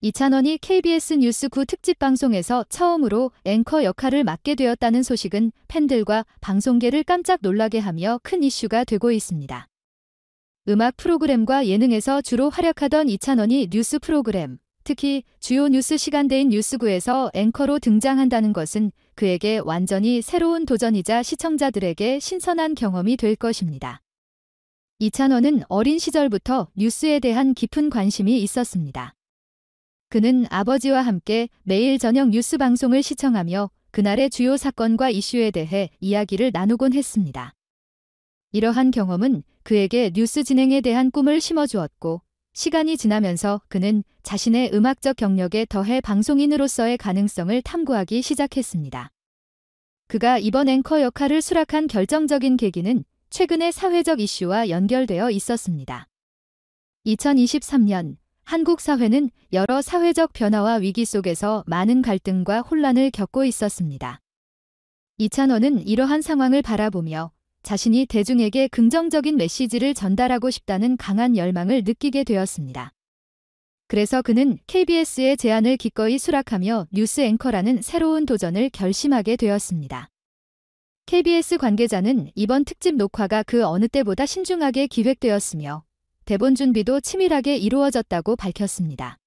이찬원이 KBS 뉴스 9 특집 방송에서 처음으로 앵커 역할을 맡게 되었다는 소식은 팬들과 방송계를 깜짝 놀라게 하며 큰 이슈가 되고 있습니다. 음악 프로그램과 예능에서 주로 활약하던 이찬원이 뉴스 프로그램, 특히 주요 뉴스 시간대인 뉴스9에서 앵커로 등장한다는 것은 그에게 완전히 새로운 도전이자 시청자들에게 신선한 경험이 될 것입니다. 이찬원은 어린 시절부터 뉴스에 대한 깊은 관심이 있었습니다. 그는 아버지와 함께 매일 저녁 뉴스 방송을 시청하며 그날의 주요 사건과 이슈에 대해 이야기를 나누곤 했습니다. 이러한 경험은 그에게 뉴스 진행에 대한 꿈을 심어주었고, 시간이 지나면서 그는 자신의 음악적 경력에 더해 방송인으로서의 가능성을 탐구하기 시작했습니다. 그가 이번 앵커 역할을 수락한 결정적인 계기는 최근의 사회적 이슈와 연결되어 있었습니다. 2023년 한국 사회는 여러 사회적 변화와 위기 속에서 많은 갈등과 혼란을 겪고 있었습니다. 이찬원은 이러한 상황을 바라보며 자신이 대중에게 긍정적인 메시지를 전달하고 싶다는 강한 열망을 느끼게 되었습니다. 그래서 그는 KBS의 제안을 기꺼이 수락하며 뉴스 앵커라는 새로운 도전을 결심하게 되었습니다. KBS 관계자는 이번 특집 녹화가 그 어느 때보다 신중하게 기획되었으며 대본 준비도 치밀하게 이루어졌다고 밝혔습니다.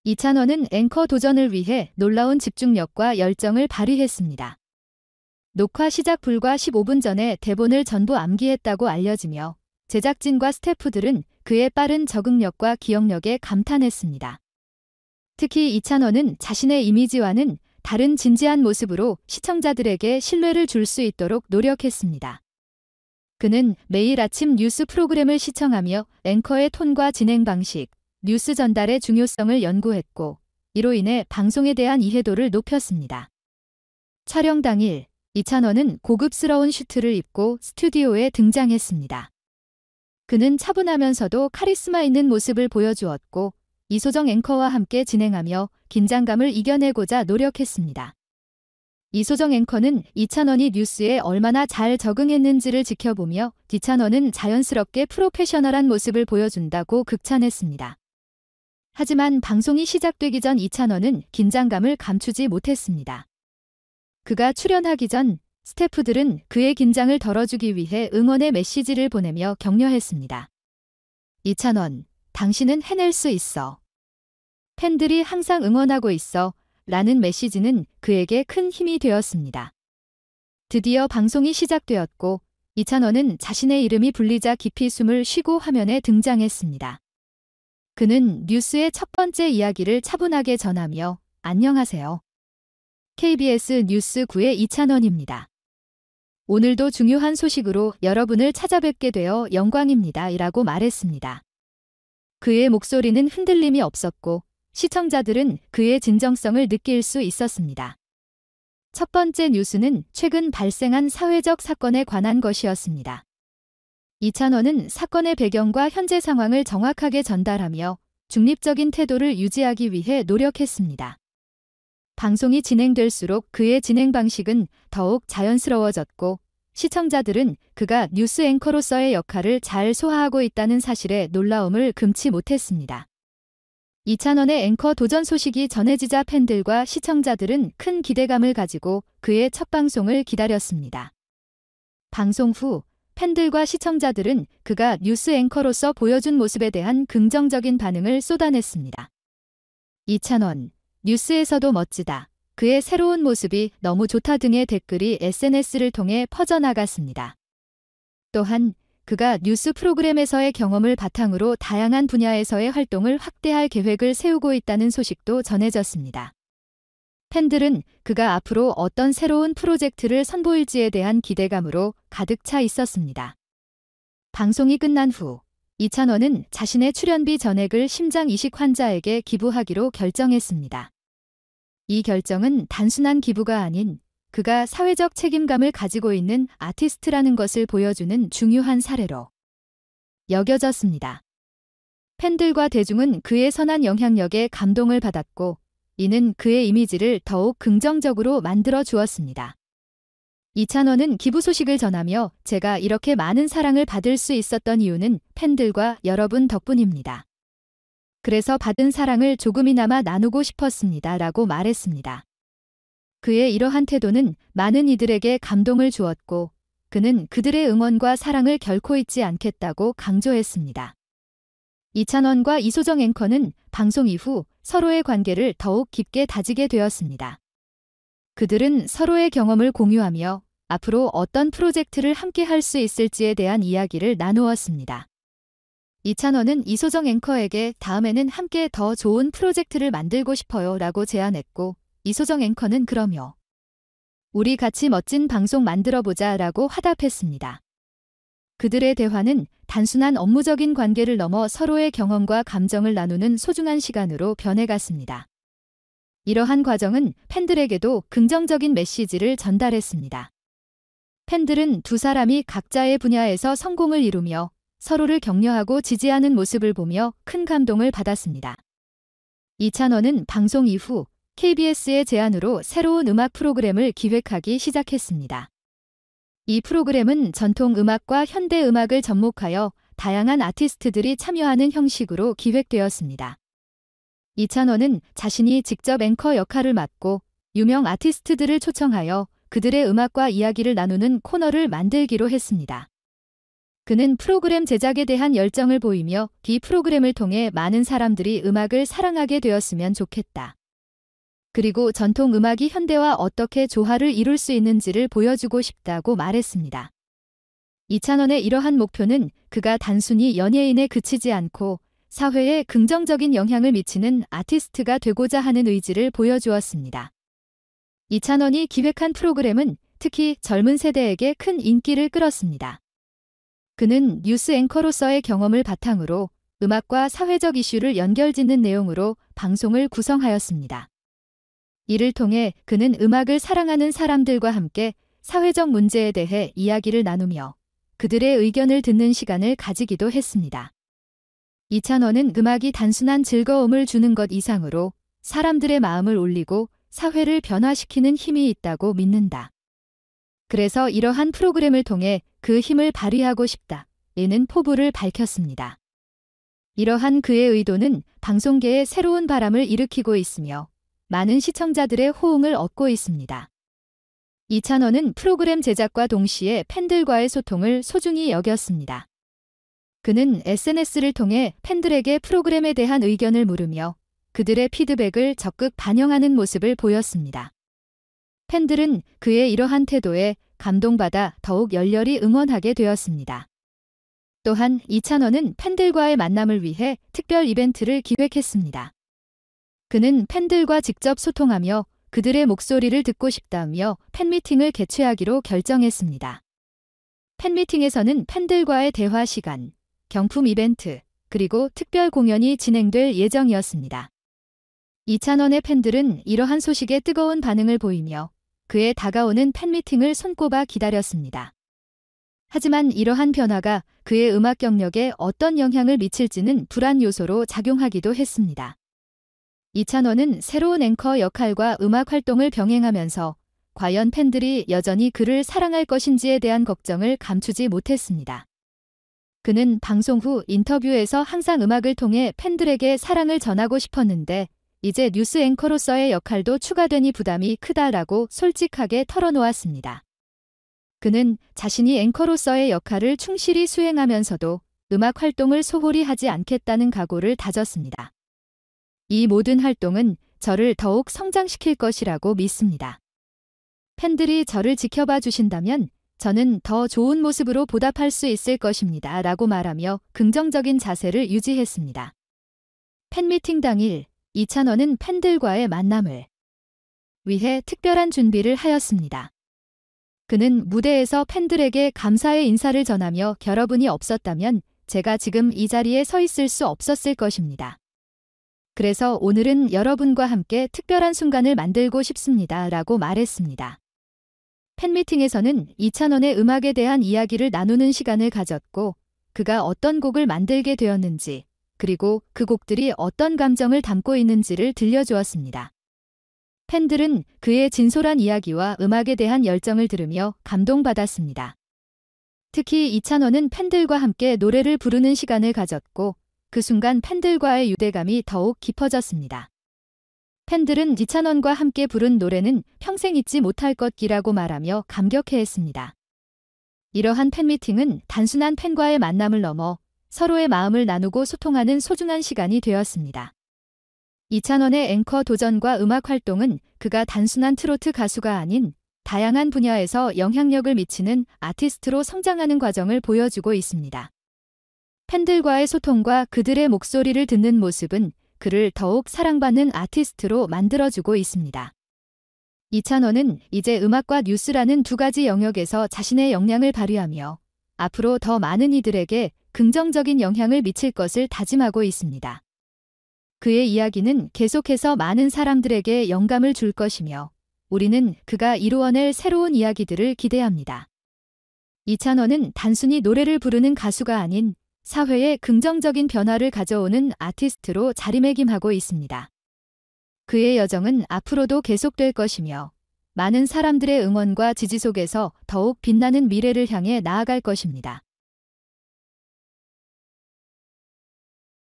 이찬원은 앵커 도전을 위해 놀라운 집중력과 열정을 발휘했습니다. 녹화 시작 불과 15분 전에 대본을 전부 암기했다고 알려지며 제작진과 스태프들은 그의 빠른 적응력과 기억력에 감탄했습니다. 특히 이찬원은 자신의 이미지와는 다른 진지한 모습으로 시청자들에게 신뢰를 줄 수 있도록 노력했습니다. 그는 매일 아침 뉴스 프로그램을 시청하며 앵커의 톤과 진행 방식, 뉴스 전달의 중요성을 연구했고, 이로 인해 방송에 대한 이해도를 높였습니다. 촬영 당일, 이찬원은 고급스러운 슈트를 입고 스튜디오에 등장했습니다. 그는 차분하면서도 카리스마 있는 모습을 보여주었고, 이소정 앵커와 함께 진행하며 긴장감을 이겨내고자 노력했습니다. 이소정 앵커는 이찬원이 뉴스에 얼마나 잘 적응했는지를 지켜보며 이찬원은 자연스럽게 프로페셔널한 모습을 보여준다고 극찬했습니다. 하지만 방송이 시작되기 전 이찬원은 긴장감을 감추지 못했습니다. 그가 출연하기 전 스태프들은 그의 긴장을 덜어주기 위해 응원의 메시지를 보내며 격려했습니다. 이찬원, 당신은 해낼 수 있어. 팬들이 항상 응원하고 있어. 라는 메시지는 그에게 큰 힘이 되었습니다. 드디어 방송이 시작되었고 이찬원은 자신의 이름이 불리자 깊이 숨을 쉬고 화면에 등장했습니다. 그는 뉴스의 첫 번째 이야기를 차분하게 전하며 안녕하세요. KBS 뉴스 9의 이찬원입니다. 오늘도 중요한 소식으로 여러분을 찾아뵙게 되어 영광입니다. 이라고 말했습니다. 그의 목소리는 흔들림이 없었고 시청자들은 그의 진정성을 느낄 수 있었습니다. 첫 번째 뉴스는 최근 발생한 사회적 사건에 관한 것이었습니다. 이찬원은 사건의 배경과 현재 상황을 정확하게 전달하며 중립적인 태도를 유지하기 위해 노력했습니다. 방송이 진행될수록 그의 진행 방식은 더욱 자연스러워졌고 시청자들은 그가 뉴스 앵커로서의 역할을 잘 소화하고 있다는 사실에 놀라움을 금치 못했습니다. 이찬원의 앵커 도전 소식이 전해지자 팬들과 시청자들은 큰 기대감을 가지고 그의 첫 방송을 기다렸습니다. 방송 후 팬들과 시청자들은 그가 뉴스 앵커로서 보여준 모습에 대한 긍정적인 반응을 쏟아냈습니다. 이찬원, 뉴스에서도 멋지다. 그의 새로운 모습이 너무 좋다 등의 댓글이 SNS를 통해 퍼져나갔습니다. 또한 그가 뉴스 프로그램에서의 경험을 바탕으로 다양한 분야에서의 활동을 확대할 계획을 세우고 있다는 소식도 전해졌습니다. 팬들은 그가 앞으로 어떤 새로운 프로젝트를 선보일지에 대한 기대감으로 가득 차 있었습니다. 방송이 끝난 후 이찬원은 자신의 출연비 전액을 심장 이식 환자에게 기부하기로 결정했습니다. 이 결정은 단순한 기부가 아닌 그가 사회적 책임감을 가지고 있는 아티스트라는 것을 보여주는 중요한 사례로 여겨졌습니다. 팬들과 대중은 그의 선한 영향력에 감동을 받았고 이는 그의 이미지를 더욱 긍정적으로 만들어 주었습니다. 이찬원은 기부 소식을 전하며 제가 이렇게 많은 사랑을 받을 수 있었던 이유는 팬들과 여러분 덕분입니다. 그래서 받은 사랑을 조금이나마 나누고 싶었습니다. 라고 말했습니다. 그의 이러한 태도는 많은 이들에게 감동을 주었고 그는 그들의 응원과 사랑을 결코 잊지 않겠다고 강조했습니다. 이찬원과 이소정 앵커는 방송 이후 서로의 관계를 더욱 깊게 다지게 되었습니다. 그들은 서로의 경험을 공유하며 앞으로 어떤 프로젝트를 함께 할 수 있을지에 대한 이야기를 나누었습니다. 이찬원은 이소정 앵커에게 다음에는 함께 더 좋은 프로젝트를 만들고 싶어요 라고 제안했고 이소정 앵커는 그러며 우리 같이 멋진 방송 만들어보자 라고 화답했습니다. 그들의 대화는 단순한 업무적인 관계를 넘어 서로의 경험과 감정을 나누는 소중한 시간으로 변해갔습니다. 이러한 과정은 팬들에게도 긍정적인 메시지를 전달했습니다. 팬들은 두 사람이 각자의 분야에서 성공을 이루며 서로를 격려하고 지지하는 모습을 보며 큰 감동을 받았습니다. 이찬원은 방송 이후 KBS의 제안으로 새로운 음악 프로그램을 기획하기 시작했습니다. 이 프로그램은 전통 음악과 현대 음악을 접목하여 다양한 아티스트들이 참여하는 형식으로 기획되었습니다. 이찬원은 자신이 직접 앵커 역할을 맡고 유명 아티스트들을 초청하여 그들의 음악과 이야기를 나누는 코너를 만들기로 했습니다. 그는 프로그램 제작에 대한 열정을 보이며 이 프로그램을 통해 많은 사람들이 음악을 사랑하게 되었으면 좋겠다. 그리고 전통 음악이 현대와 어떻게 조화를 이룰 수 있는지를 보여주고 싶다고 말했습니다. 이찬원의 이러한 목표는 그가 단순히 연예인에 그치지 않고 사회에 긍정적인 영향을 미치는 아티스트가 되고자 하는 의지를 보여주었습니다. 이찬원이 기획한 프로그램은 특히 젊은 세대에게 큰 인기를 끌었습니다. 그는 뉴스 앵커로서의 경험을 바탕으로 음악과 사회적 이슈를 연결짓는 내용으로 방송을 구성하였습니다. 이를 통해 그는 음악을 사랑하는 사람들과 함께 사회적 문제에 대해 이야기를 나누며 그들의 의견을 듣는 시간을 가지기도 했습니다. 이찬원은 음악이 단순한 즐거움을 주는 것 이상으로 사람들의 마음을 울리고 사회를 변화시키는 힘이 있다고 믿는다. 그래서 이러한 프로그램을 통해 그 힘을 발휘하고 싶다. 이는 포부를 밝혔습니다. 이러한 그의 의도는 방송계에 새로운 바람을 일으키고 있으며 많은 시청자들의 호응을 얻고 있습니다. 이찬원은 프로그램 제작과 동시에 팬들과의 소통을 소중히 여겼습니다. 그는 SNS를 통해 팬들에게 프로그램에 대한 의견을 물으며 그들의 피드백을 적극 반영하는 모습을 보였습니다. 팬들은 그의 이러한 태도에 감동받아 더욱 열렬히 응원하게 되었습니다. 또한 이찬원은 팬들과의 만남을 위해 특별 이벤트를 기획했습니다. 그는 팬들과 직접 소통하며 그들의 목소리를 듣고 싶다며 팬미팅을 개최하기로 결정했습니다. 팬미팅에서는 팬들과의 대화 시간, 경품 이벤트, 그리고 특별 공연이 진행될 예정이었습니다. 이찬원의 팬들은 이러한 소식에 뜨거운 반응을 보이며 그의 다가오는 팬미팅을 손꼽아 기다렸습니다. 하지만 이러한 변화가 그의 음악 경력에 어떤 영향을 미칠지는 불안 요소로 작용하기도 했습니다. 이찬원은 새로운 앵커 역할과 음악 활동을 병행하면서 과연 팬들이 여전히 그를 사랑할 것인지에 대한 걱정을 감추지 못했습니다. 그는 방송 후 인터뷰에서 항상 음악을 통해 팬들에게 사랑을 전하고 싶었는데 이제 뉴스 앵커로서의 역할도 추가되니 부담이 크다라고 솔직하게 털어놓았습니다. 그는 자신이 앵커로서의 역할을 충실히 수행하면서도 음악 활동을 소홀히 하지 않겠다는 각오를 다졌습니다. 이 모든 활동은 저를 더욱 성장시킬 것이라고 믿습니다. 팬들이 저를 지켜봐 주신다면 저는 더 좋은 모습으로 보답할 수 있을 것입니다. 라고 말하며 긍정적인 자세를 유지했습니다. 팬미팅 당일 이찬원은 팬들과의 만남을 위해 특별한 준비를 하였습니다. 그는 무대에서 팬들에게 감사의 인사를 전하며 여러분이 없었다면 제가 지금 이 자리에 서 있을 수 없었을 것입니다. 그래서 오늘은 여러분과 함께 특별한 순간을 만들고 싶습니다. 라고 말했습니다. 팬미팅에서는 이찬원의 음악에 대한 이야기를 나누는 시간을 가졌고 그가 어떤 곡을 만들게 되었는지 그리고 그 곡들이 어떤 감정을 담고 있는지를 들려주었습니다. 팬들은 그의 진솔한 이야기와 음악에 대한 열정을 들으며 감동받았습니다. 특히 이찬원은 팬들과 함께 노래를 부르는 시간을 가졌고 그 순간 팬들과의 유대감이 더욱 깊어졌습니다. 팬들은 이찬원과 함께 부른 노래는 평생 잊지 못할 것이라고 말하며 감격해했습니다. 이러한 팬미팅은 단순한 팬과의 만남을 넘어 서로의 마음을 나누고 소통하는 소중한 시간이 되었습니다. 이찬원의 앵커 도전과 음악 활동은 그가 단순한 트로트 가수가 아닌 다양한 분야에서 영향력을 미치는 아티스트로 성장하는 과정을 보여주고 있습니다. 팬들과의 소통과 그들의 목소리를 듣는 모습은 그를 더욱 사랑받는 아티스트로 만들어주고 있습니다. 이찬원은 이제 음악과 뉴스라는 두 가지 영역에서 자신의 역량을 발휘하며 앞으로 더 많은 이들에게 긍정적인 영향을 미칠 것을 다짐하고 있습니다. 그의 이야기는 계속해서 많은 사람들에게 영감을 줄 것이며 우리는 그가 이루어낼 새로운 이야기들을 기대합니다. 이찬원은 단순히 노래를 부르는 가수가 아닌 사회에 긍정적인 변화를 가져오는 아티스트로 자리매김하고 있습니다. 그의 여정은 앞으로도 계속될 것이며 많은 사람들의 응원과 지지 속에서 더욱 빛나는 미래를 향해 나아갈 것입니다.